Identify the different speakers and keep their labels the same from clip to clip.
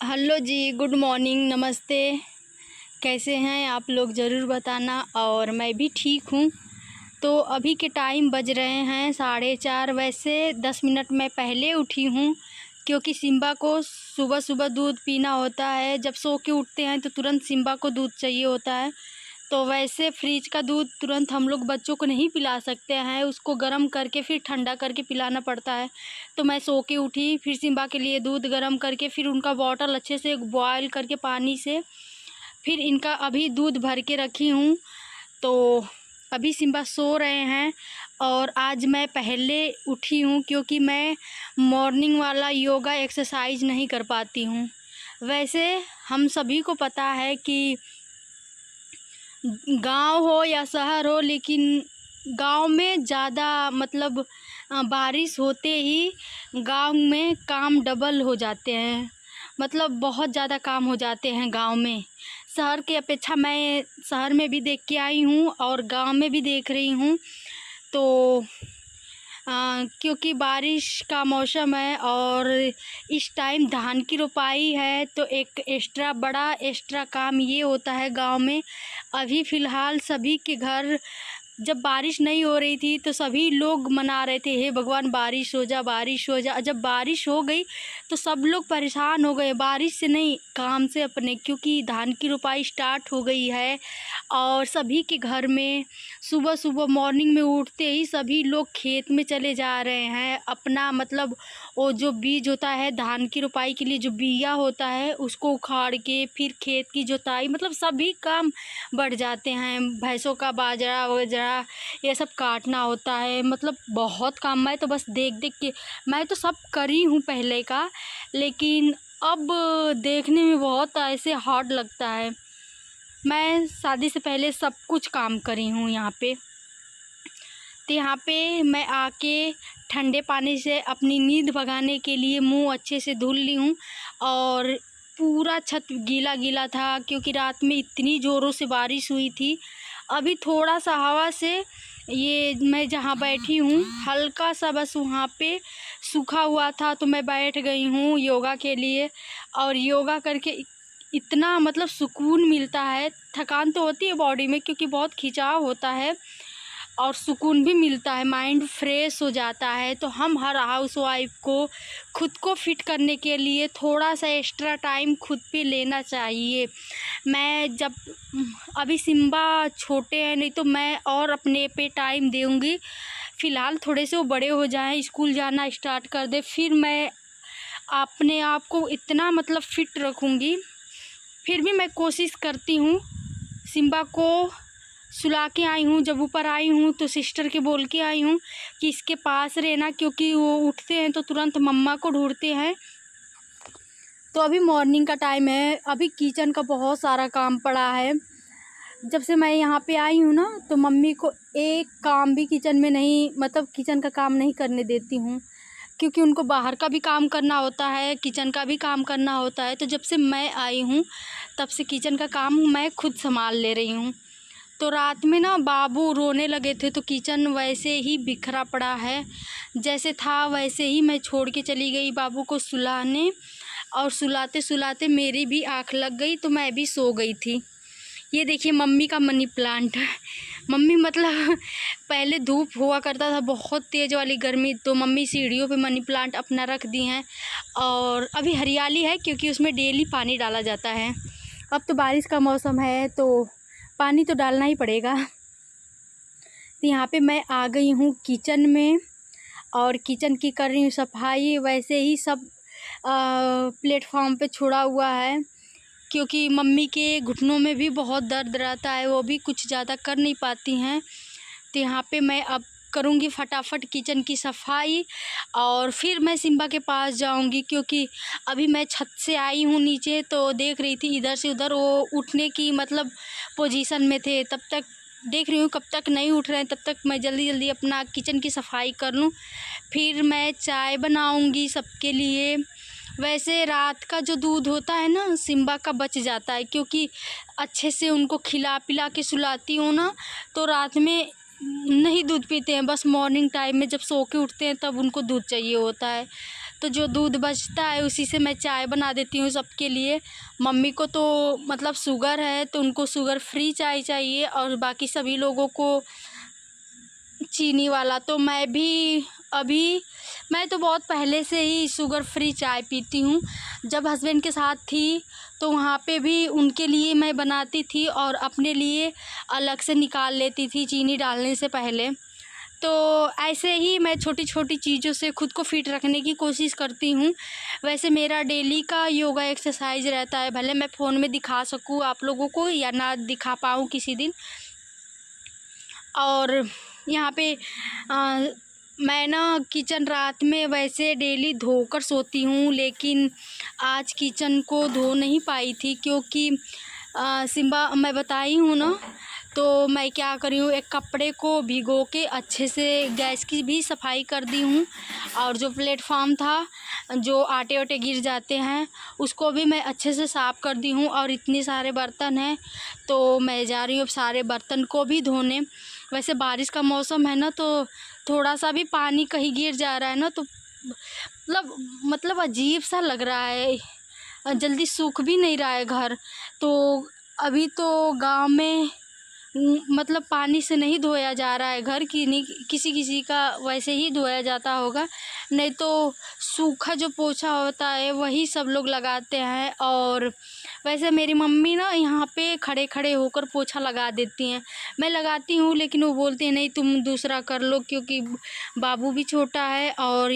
Speaker 1: Hello जी, good morning, नमस्ते। कैसे हैं आप लोग ज़रूर बताना। और मैं भी ठीक हूँ। तो अभी के टाइम बज रहे हैं 4:30। वैसे 10 मिनट मैं पहले उठी हूँ क्योंकि सिम्बा को सुबह सुबह दूध पीना होता है। जब सो के उठते हैं तो तुरंत सिम्बा को दूध चाहिए होता है। तो वैसे फ्रिज का दूध तुरंत हम लोग बच्चों को नहीं पिला सकते हैं, उसको गर्म करके फिर ठंडा करके पिलाना पड़ता है। तो मैं सो के उठी, फिर सिम्बा के लिए दूध गर्म करके फिर उनका बॉटल अच्छे से बॉयल करके पानी से फिर इनका अभी दूध भर के रखी हूँ। तो अभी सिम्बा सो रहे हैं और आज मैं पहले उठी हूँ क्योंकि मैं मॉर्निंग वाला योगा एक्सरसाइज नहीं कर पाती हूँ। वैसे हम सभी को पता है कि गांव हो या शहर हो, लेकिन गांव में ज़्यादा मतलब बारिश होते ही गांव में काम डबल हो जाते हैं। मतलब बहुत ज़्यादा काम हो जाते हैं गांव में। शहर की अपेक्षा मैं शहर में भी देख के आई हूँ और गांव में भी देख रही हूँ। तो क्योंकि बारिश का मौसम है और इस टाइम धान की रोपाई है, तो एक बड़ा एक्स्ट्रा काम ये होता है गांव में। अभी फ़िलहाल सभी के घर जब बारिश नहीं हो रही थी तो सभी लोग मना रहे थे, हे भगवान बारिश हो जा, बारिश हो जा। जब बारिश हो गई तो सब लोग परेशान हो गए, बारिश से नहीं, काम से अपने, क्योंकि धान की रोपाई स्टार्ट हो गई है। और सभी के घर में सुबह सुबह मॉर्निंग में उठते ही सभी लोग खेत में चले जा रहे हैं अपना, मतलब वो जो बीज होता है धान की रोपाई के लिए, जो बिया होता है उसको उखाड़ के फिर खेत की जुताई, मतलब सभी काम बढ़ जाते हैं। भैंसों का बाजरा वजरा ये सब काटना होता है, मतलब बहुत काम। मैं तो बस देख देख के, मैं तो सब करी हूँ पहले का, लेकिन अब देखने में बहुत ऐसे हार्ड लगता है। मैं शादी से पहले सब कुछ काम करी हूँ यहाँ पे। तो यहाँ पे मैं आके ठंडे पानी से अपनी नींद भगाने के लिए मुंह अच्छे से धुल ली हूँ। और पूरा छत गीला गीला था क्योंकि रात में इतनी ज़ोरों से बारिश हुई थी। अभी थोड़ा सा हवा से ये मैं जहाँ बैठी हूँ हल्का सा बस वहाँ पे सूखा हुआ था, तो मैं बैठ गई हूँ योगा के लिए। और योगा करके इतना मतलब सुकून मिलता है। थकान तो होती है बॉडी में क्योंकि बहुत खिंचाव होता है, और सुकून भी मिलता है, माइंड फ्रेश हो जाता है। तो हम हर हाउसवाइफ को खुद को फिट करने के लिए थोड़ा सा एक्स्ट्रा टाइम खुद पे लेना चाहिए। मैं जब अभी सिम्बा छोटे हैं, नहीं तो मैं और अपने पे टाइम दूँगी। फ़िलहाल थोड़े से वो बड़े हो जाएं, स्कूल जाना स्टार्ट कर दे, फिर मैं अपने आप को इतना मतलब फिट रखूँगी। फिर भी मैं कोशिश करती हूँ। सिम्बा को सुला के आई हूँ, जब ऊपर आई हूँ तो सिस्टर के बोल के आई हूँ कि इसके पास रहना, क्योंकि वो उठते हैं तो तुरंत मम्मा को ढूंढते हैं। तो अभी मॉर्निंग का टाइम है, अभी किचन का बहुत सारा काम पड़ा है। जब से मैं यहाँ पे आई हूँ ना, तो मम्मी को एक काम भी किचन में नहीं, मतलब किचन का काम नहीं करने देती हूँ, क्योंकि उनको बाहर का भी काम करना होता है, किचन का भी काम करना होता है। तो जब से मैं आई हूँ तब से किचन का काम मैं खुद संभाल ले रही हूँ। तो रात में ना बाबू रोने लगे थे तो किचन वैसे ही बिखरा पड़ा है, जैसे था वैसे ही मैं छोड़ के चली गई बाबू को सुलाने। और सुलाते सुलाते मेरी भी आँख लग गई तो मैं भी सो गई थी। ये देखिए मम्मी का मनी प्लांट है। मम्मी मतलब पहले धूप हुआ करता था, बहुत तेज़ वाली गर्मी, तो मम्मी सीढ़ियों पे मनी प्लांट अपना रख दी हैं। और अभी हरियाली है क्योंकि उसमें डेली पानी डाला जाता है। अब तो बारिश का मौसम है तो पानी तो डालना ही पड़ेगा। तो यहाँ पे मैं आ गई हूँ किचन में और किचन की कर रही हूँ सफाई। वैसे ही सब प्लेटफॉर्म पे छोड़ा हुआ है क्योंकि मम्मी के घुटनों में भी बहुत दर्द रहता है, वो भी कुछ ज़्यादा कर नहीं पाती हैं। तो यहाँ पे मैं अब करूँगी फटाफट किचन की सफाई और फिर मैं सिम्बा के पास जाऊँगी, क्योंकि अभी मैं छत से आई हूँ नीचे तो देख रही थी इधर से उधर वो उठने की मतलब पोजीशन में थे। तब तक देख रही हूँ कब तक नहीं उठ रहे हैं, तब तक मैं जल्दी जल्दी अपना किचन की सफाई कर लूँ। फिर मैं चाय बनाऊँगी सबके लिए। वैसे रात का जो दूध होता है ना सिम्बा का बच जाता है, क्योंकि अच्छे से उनको खिला पिला के सुलाती हूँ ना, तो रात में नहीं दूध पीते हैं, बस मॉर्निंग टाइम में जब सो के उठते हैं तब उनको दूध चाहिए होता है। तो जो दूध बचता है उसी से मैं चाय बना देती हूँ सबके लिए। मम्मी को तो मतलब शुगर है तो उनको शुगर फ्री चाय चाहिए, और बाकी सभी लोगों को चीनी वाला। तो मैं तो बहुत पहले से ही शुगर फ्री चाय पीती हूँ। जब हस्बैंड के साथ थी तो वहाँ पे भी उनके लिए मैं बनाती थी और अपने लिए अलग से निकाल लेती थी चीनी डालने से पहले। तो ऐसे ही मैं छोटी छोटी चीज़ों से खुद को फिट रखने की कोशिश करती हूँ। वैसे मेरा डेली का योगा एक्सरसाइज रहता है, भले मैं फ़ोन में दिखा सकूँ आप लोगों को या ना दिखा पाऊँ किसी दिन। और यहाँ पे मैं ना किचन रात में वैसे डेली धोकर सोती हूँ, लेकिन आज किचन को धो नहीं पाई थी क्योंकि सिम्बा मैं बताई हूँ ना, तो मैं क्या करी हूँ, एक कपड़े को भिगो के अच्छे से गैस की भी सफाई कर दी हूँ, और जो प्लेटफॉर्म था जो आटे वाटे गिर जाते हैं उसको भी मैं अच्छे से साफ़ कर दी हूँ। और इतने सारे बर्तन हैं तो मैं जा रही हूँ अब सारे बर्तन को भी धोने। वैसे बारिश का मौसम है ना, तो थोड़ा सा भी पानी कहीं गिर जा रहा है ना तो मतलब अजीब सा लग रहा है, जल्दी सूख भी नहीं रहा है घर। तो अभी तो गांव में मतलब पानी से नहीं धोया जा रहा है घर की, नहीं किसी किसी का वैसे ही धोया जाता होगा, नहीं तो सूखा जो पोछा होता है वही सब लोग लगाते हैं। और वैसे मेरी मम्मी ना यहाँ पे खड़े खड़े होकर पोछा लगा देती हैं, मैं लगाती हूँ लेकिन वो बोलते हैं नहीं तुम दूसरा कर लो, क्योंकि बाबू भी छोटा है और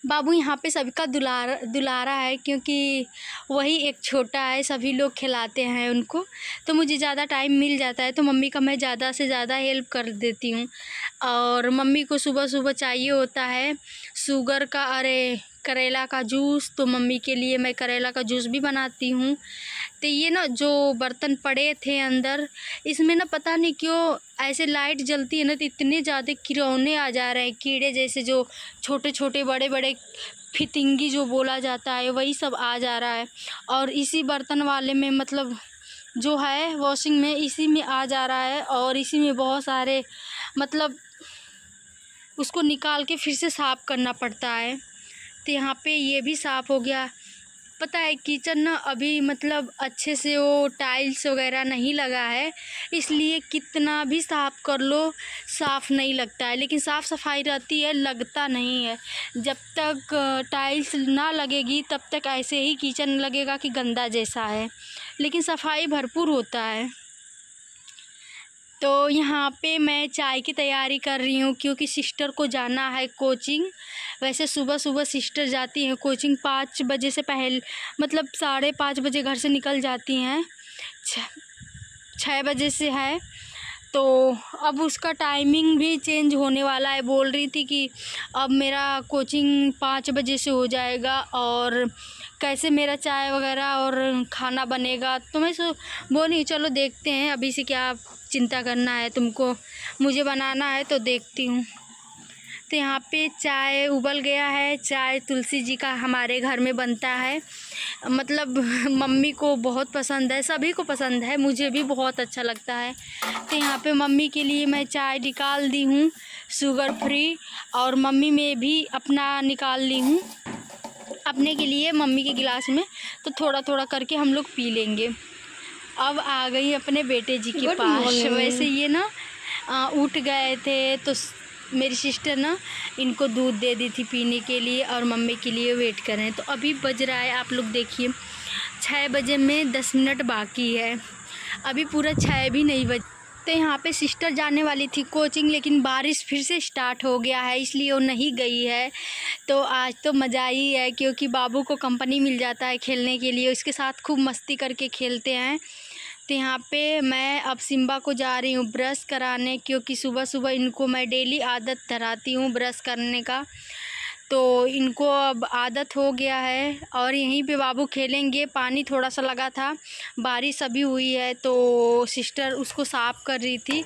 Speaker 1: बाबू यहाँ पे सबका दुलारा है, क्योंकि वही एक छोटा है, सभी लोग खिलाते हैं उनको। तो मुझे ज़्यादा टाइम मिल जाता है तो मम्मी का मैं ज़्यादा से ज़्यादा हेल्प कर देती हूँ। और मम्मी को सुबह सुबह चाहिए होता है शुगर का करेला का जूस, तो मम्मी के लिए मैं करेला का जूस भी बनाती हूँ। तो ये ना जो बर्तन पड़े थे अंदर, इसमें ना पता नहीं क्यों ऐसे लाइट जलती है ना तो इतने ज़्यादा किरौने आ जा रहे हैं, कीड़े जैसे जो छोटे छोटे बड़े बड़े फितिंगी जो बोला जाता है वही सब आ जा रहा है। और इसी बर्तन वाले में मतलब जो है वॉशिंग में इसी में आ जा रहा है, और इसी में बहुत सारे मतलब उसको निकाल के फिर से साफ़ करना पड़ता है। तो यहाँ पे ये भी साफ़ हो गया। पता है किचन ना अभी मतलब अच्छे से वो टाइल्स वगैरह नहीं लगा है, इसलिए कितना भी साफ़ कर लो साफ़ नहीं लगता है, लेकिन साफ़ सफाई रहती है, लगता नहीं है। जब तक टाइल्स ना लगेगी तब तक ऐसे ही किचन लगेगा कि गंदा जैसा है, लेकिन सफाई भरपूर होता है। तो यहाँ पे मैं चाय की तैयारी कर रही हूँ क्योंकि सिस्टर को जाना है कोचिंग। वैसे सुबह सुबह सिस्टर जाती हैं कोचिंग 5 बजे से पहले, मतलब 5:30 बजे घर से निकल जाती हैं, 6 बजे से है। तो अब उसका टाइमिंग भी चेंज होने वाला है, बोल रही थी कि अब मेरा कोचिंग 5 बजे से हो जाएगा और कैसे मेरा चाय वगैरह और खाना बनेगा। तो मैं बोली चलो देखते हैं, अभी से क्या चिंता करना है तुमको, मुझे बनाना है तो देखती हूँ। तो यहाँ पे चाय उबल गया है। चाय तुलसी जी का हमारे घर में बनता है, मतलब मम्मी को बहुत पसंद है, सभी को पसंद है, मुझे भी बहुत अच्छा लगता है। तो यहाँ पे मम्मी के लिए मैं चाय निकाल दी हूँ शुगर फ्री, और मम्मी में भी अपना निकाल ली हूँ अपने के लिए मम्मी के गिलास में, तो थोड़ा थोड़ा करके हम लोग पी लेंगे। अब आ गई अपने बेटे जी के पास। वैसे ये ना उठ गए थे तो मेरी सिस्टर ना इनको दूध दे दी थी पीने के लिए, और मम्मी के लिए वेट कर रहे हैं। तो अभी बज रहा है, आप लोग देखिए 6 बजे में 10 मिनट बाकी है, अभी पूरा 6 भी नहीं बज। तो यहाँ पे सिस्टर जाने वाली थी कोचिंग, लेकिन बारिश फिर से स्टार्ट हो गया है इसलिए वो नहीं गई है। तो आज तो मज़ा ही है क्योंकि बाबू को कंपनी मिल जाता है खेलने के लिए, उसके साथ खूब मस्ती करके खेलते हैं। तो यहाँ पे मैं अब सिम्बा को जा रही हूँ ब्रश कराने, क्योंकि सुबह सुबह इनको मैं डेली आदत धराती हूँ ब्रश करने का, तो इनको अब आदत हो गया है। और यहीं पे बाबू खेलेंगे। पानी थोड़ा सा लगा था, बारिश अभी हुई है तो सिस्टर उसको साफ़ कर रही थी।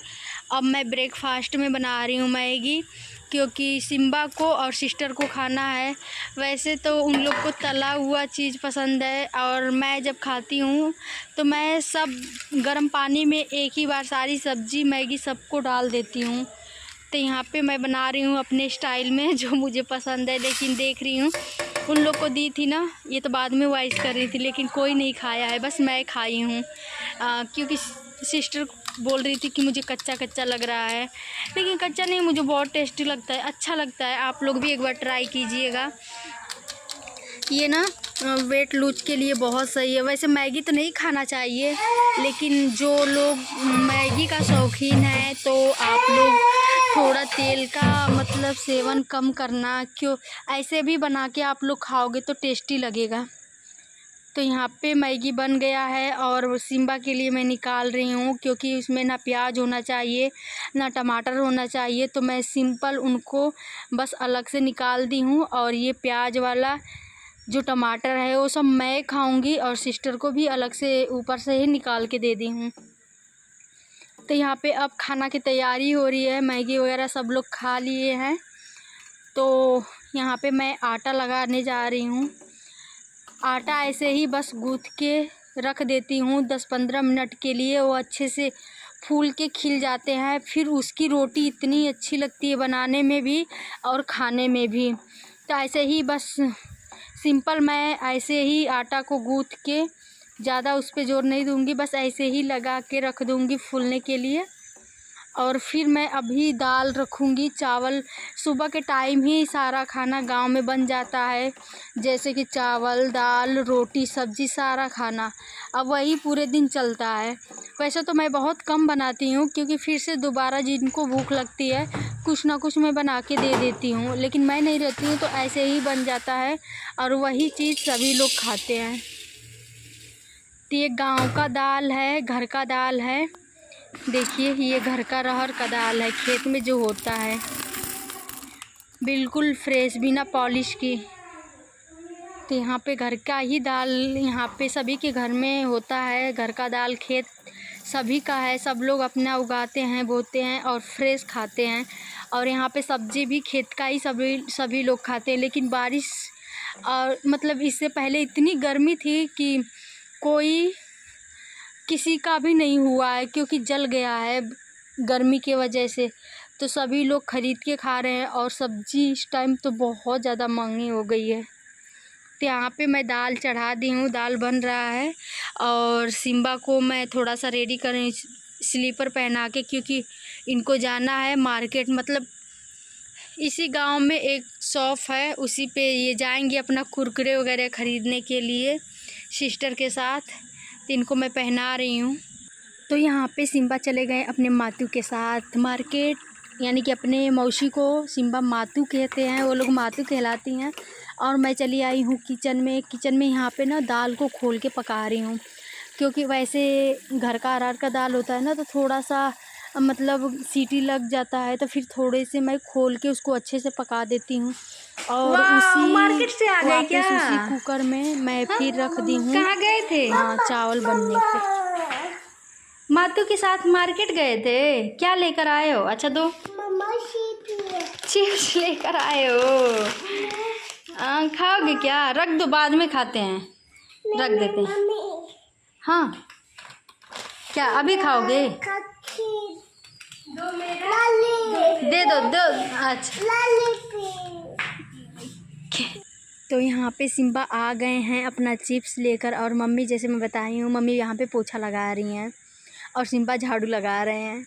Speaker 1: अब मैं ब्रेकफास्ट में बना रही हूँ मैगी, क्योंकि सिम्बा को और सिस्टर को खाना है। वैसे तो उन लोग को तला हुआ चीज़ पसंद है, और मैं जब खाती हूँ तो मैं सब गर्म पानी में एक ही बार सारी सब्ज़ी मैगी सबको डाल देती हूँ। तो यहाँ पे मैं बना रही हूँ अपने स्टाइल में जो मुझे पसंद है, लेकिन देख रही हूँ उन लोग को दी थी ना, ये तो बाद में वाइस कर रही थी, लेकिन कोई नहीं खाया है, बस मैं खाई हूँ। क्योंकि सिस्टर बोल रही थी कि मुझे कच्चा कच्चा लग रहा है, लेकिन कच्चा नहीं, मुझे बहुत टेस्टी लगता है, अच्छा लगता है। आप लोग भी एक बार ट्राई कीजिएगा। ये ना वेट लूज के लिए बहुत सही है। वैसे मैगी तो नहीं खाना चाहिए, लेकिन जो लोग मैगी का शौकीन है तो आप लोग थोड़ा तेल का मतलब सेवन कम करना। क्यों, ऐसे भी बना के आप लोग खाओगे तो टेस्टी लगेगा। तो यहाँ पे मैगी बन गया है और सिम्बा के लिए मैं निकाल रही हूँ, क्योंकि उसमें ना प्याज होना चाहिए ना टमाटर होना चाहिए। तो मैं सिंपल उनको बस अलग से निकाल दी हूँ, और ये प्याज वाला जो टमाटर है वो सब मैं खाऊंगी, और सिस्टर को भी अलग से ऊपर से ही निकाल के दे दी हूँ। तो यहाँ पे अब खाना की तैयारी हो रही है। मैगी वगैरह सब लोग खा लिए हैं, तो यहाँ पे मैं आटा लगाने जा रही हूँ। आटा ऐसे ही बस गूँथ के रख देती हूँ 10-15 मिनट के लिए, वो अच्छे से फूल के खिल जाते हैं। फिर उसकी रोटी इतनी अच्छी लगती है बनाने में भी और खाने में भी। तो ऐसे ही बस सिंपल मैं ऐसे ही आटा को गूँथ के ज़्यादा उस पे जोर नहीं दूँगी, बस ऐसे ही लगा के रख दूँगी फूलने के लिए। और फिर मैं अभी दाल रखूँगी, चावल। सुबह के टाइम ही सारा खाना गांव में बन जाता है, जैसे कि चावल, दाल, रोटी, सब्ज़ी, सारा खाना अब वही पूरे दिन चलता है। वैसे तो मैं बहुत कम बनाती हूँ, क्योंकि फिर से दोबारा जिनको भूख लगती है कुछ ना कुछ मैं बना के दे देती हूँ, लेकिन मैं नहीं रहती हूँ तो ऐसे ही बन जाता है और वही चीज़ सभी लोग खाते हैं। तो ये गाँव का दाल है, घर का दाल है। देखिए ये घर का अरहर का दाल है, खेत में जो होता है, बिल्कुल फ्रेश बिना पॉलिश की। तो यहाँ पे घर का ही दाल यहाँ पे सभी के घर में होता है। घर का दाल खेत सभी का है, सब लोग अपना उगाते हैं, बोते हैं और फ्रेश खाते हैं। और यहाँ पे सब्ज़ी भी खेत का ही सभी लोग खाते हैं। लेकिन बारिश और मतलब इससे पहले इतनी गर्मी थी कि कोई किसी का भी नहीं हुआ है, क्योंकि जल गया है गर्मी के वजह से। तो सभी लोग ख़रीद के खा रहे हैं, और सब्ज़ी इस टाइम तो बहुत ज़्यादा महंगी हो गई है। तो यहाँ पे मैं दाल चढ़ा दी हूँ, दाल बन रहा है। और सिम्बा को मैं थोड़ा सा रेडी कर रही हूँ स्लीपर पहना के, क्योंकि इनको जाना है मार्केट। मतलब इसी गांव में एक शॉप है, उसी पे ये जाएंगे अपना कुरकुरे वगैरह ख़रीदने के लिए सिस्टर के साथ। तो इनको मैं पहना रही हूँ। तो यहाँ पे सिम्बा चले गए अपने मातू के साथ मार्केट, यानी कि अपने मौसी को सिम्बा मातू कहते हैं, वो लोग मातू कहलाती हैं। और मैं चली आई हूँ किचन में यहाँ पे ना दाल को खोल के पका रही हूँ, क्योंकि वैसे घर का अरहर का दाल होता है ना, तो थोड़ा सा मतलब सीटी लग जाता है, तो फिर थोड़े से मैं खोल के उसको अच्छे से पका देती हूँ। और उसी
Speaker 2: मार्केट से आ गए क्या?
Speaker 1: उसी कुकर में मैं फिर रख दी हूँ।
Speaker 2: कहाँ गए थे?
Speaker 1: चावल बनने पे।
Speaker 2: मातू के साथ मार्केट गए थे, क्या लेकर आए हो? अच्छा दो चिप्स लेकर आए हो। खाओगे क्या? रख दो, बाद में खाते हैं, रख देते हैं। हाँ क्या अभी खाओगे? दे दो दो। अच्छा
Speaker 1: तो यहाँ पे सिम्बा आ गए हैं अपना चिप्स लेकर, और मम्मी, जैसे मैं बताई हूँ, मम्मी यहाँ पे पोछा लगा रही हैं और सिम्बा झाड़ू लगा रहे हैं।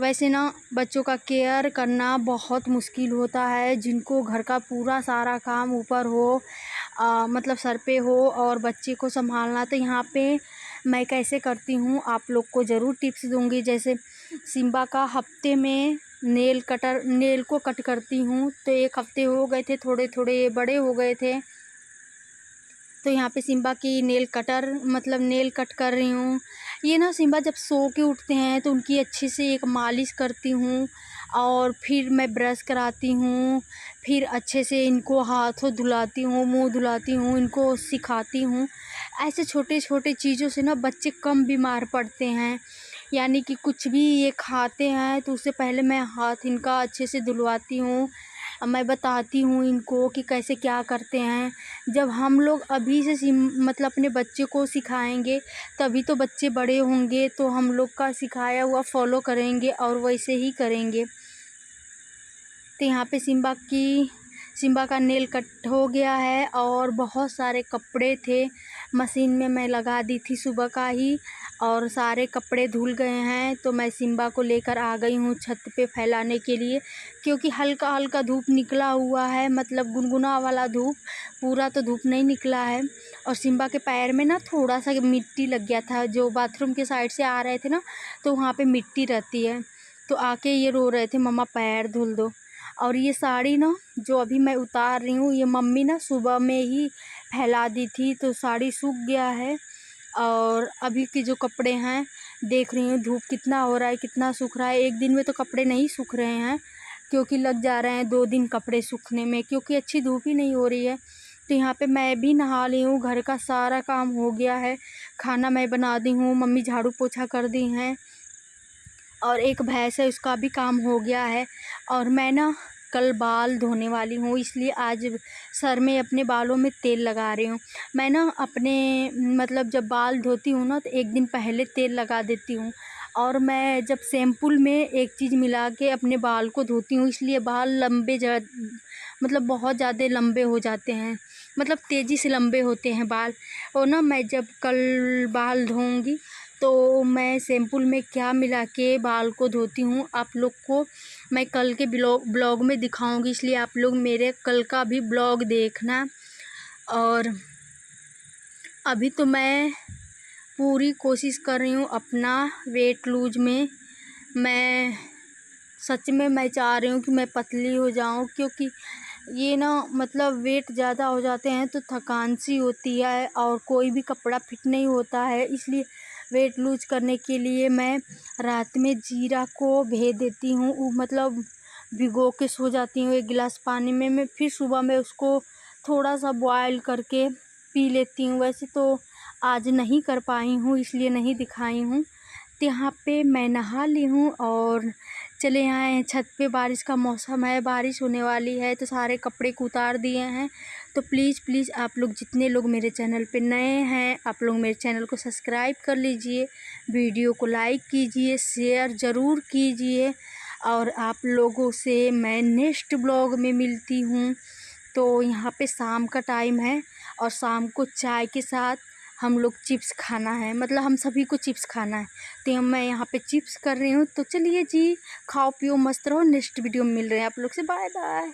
Speaker 1: वैसे ना बच्चों का केयर करना बहुत मुश्किल होता है, जिनको घर का पूरा सारा काम ऊपर हो, मतलब सर पे हो, और बच्चे को संभालना। तो यहाँ पे मैं कैसे करती हूँ आप लोग को ज़रूर टिप्स दूँगी। जैसे सिम्बा का हफ्ते में नेल को कट करती हूँ, तो 1 हफ्ते हो गए थे, थोड़े थोड़े बड़े हो गए थे। तो यहाँ पे सिम्बा की नेल कट कर रही हूँ। ये ना सिम्बा जब सो के उठते हैं तो उनकी अच्छे से एक मालिश करती हूँ, और फिर मैं ब्रश कराती हूँ, फिर अच्छे से इनको हाथों धुलाती हूँ, मुंह धुलाती हूँ, इनको सिखाती हूँ। ऐसे छोटे छोटे चीज़ों से ना बच्चे कम बीमार पड़ते हैं। यानी कि कुछ भी ये खाते हैं तो उससे पहले मैं हाथ इनका अच्छे से धुलवाती हूँ। मैं बताती हूँ इनको कि कैसे क्या करते हैं। जब हम लोग अभी से मतलब अपने बच्चे को सिखाएंगे, तभी तो बच्चे बड़े होंगे तो हम लोग का सिखाया हुआ फॉलो करेंगे और वैसे ही करेंगे। तो यहाँ पे सिम्बा का नेल कट हो गया है और बहुत सारे कपड़े थे, मशीन में मैं लगा दी थी सुबह का ही, और सारे कपड़े धुल गए हैं। तो मैं सिम्बा को लेकर आ गई हूँ छत पे फैलाने के लिए, क्योंकि हल्का हल्का धूप निकला हुआ है, मतलब गुनगुना वाला धूप, पूरा तो धूप नहीं निकला है। और सिम्बा के पैर में ना थोड़ा सा मिट्टी लग गया था, जो बाथरूम के साइड से आ रहे थे ना, तो वहाँ पे मिट्टी रहती है। तो आके ये रो रहे थे, मम्मा पैर धुल दो। और ये साड़ी ना जो अभी मैं उतार रही हूँ, ये मम्मी ना सुबह में ही फैला दी थी, तो साड़ी सूख गया है। और अभी के जो कपड़े हैं, देख रही हूँ धूप कितना हो रहा है, कितना सूख रहा है। एक दिन में तो कपड़े नहीं सूख रहे हैं, क्योंकि लग जा रहे हैं 2 दिन कपड़े सूखने में, क्योंकि अच्छी धूप ही नहीं हो रही है। तो यहाँ पे मैं भी नहा ली हूँ, घर का सारा काम हो गया है, खाना मैं बना दी हूँ, मम्मी झाड़ू पोछा कर दी हैं, और एक भैंस है उसका भी काम हो गया है। और मैं ना कल बाल धोने वाली हूँ, इसलिए आज सर में अपने बालों में तेल लगा रही हूँ। मैं ना अपने मतलब जब बाल धोती हूँ ना, तो एक दिन पहले तेल लगा देती हूँ, और मैं जब शैम्पुल में एक चीज़ मिला के अपने बाल को धोती हूँ, इसलिए बाल मतलब बहुत ज़्यादा लंबे हो जाते हैं, मतलब तेज़ी से लंबे होते हैं बाल। और ना मैं जब कल बाल धोऊंगी तो मैं शैम्पुल में क्या मिला के बाल को धोती हूँ, आप लोग को मैं कल के ब्लॉग में दिखाऊंगी, इसलिए आप लोग मेरे कल का भी ब्लॉग देखना। और अभी तो मैं पूरी कोशिश कर रही हूँ अपना वेट लूज में। मैं सच में मैं चाह रही हूँ कि मैं पतली हो जाऊँ, क्योंकि ये ना मतलब वेट ज़्यादा हो जाते हैं तो थकान सी होती है और कोई भी कपड़ा फिट नहीं होता है। इसलिए वेट लूज करने के लिए मैं रात में जीरा को भे देती हूँ, मतलब भिगो के सो जाती हूँ 1 गिलास पानी में। मैं फिर सुबह में उसको थोड़ा सा बॉयल करके पी लेती हूँ। वैसे तो आज नहीं कर पाई हूँ, इसलिए नहीं दिखाई हूँ। तो यहाँ पे मैं नहा ली हूँ और चले आए हैं छत पे। बारिश का मौसम है, बारिश होने वाली है, तो सारे कपड़े को उतार दिए हैं। तो प्लीज़ आप लोग जितने लोग मेरे चैनल पे नए हैं, आप लोग मेरे चैनल को सब्सक्राइब कर लीजिए, वीडियो को लाइक कीजिए, शेयर ज़रूर कीजिए। और आप लोगों से मैं नेक्स्ट ब्लॉग में मिलती हूँ। तो यहाँ पे शाम का टाइम है और शाम को चाय के साथ हम लोग चिप्स खाना है, मतलब हम सभी को चिप्स खाना है। तो मैं यहाँ पे चिप्स कर रही हूँ। तो चलिए जी, खाओ पियो मस्त रहो। नेक्स्ट वीडियो में मिल रहे हैं आप लोग से। Bye bye.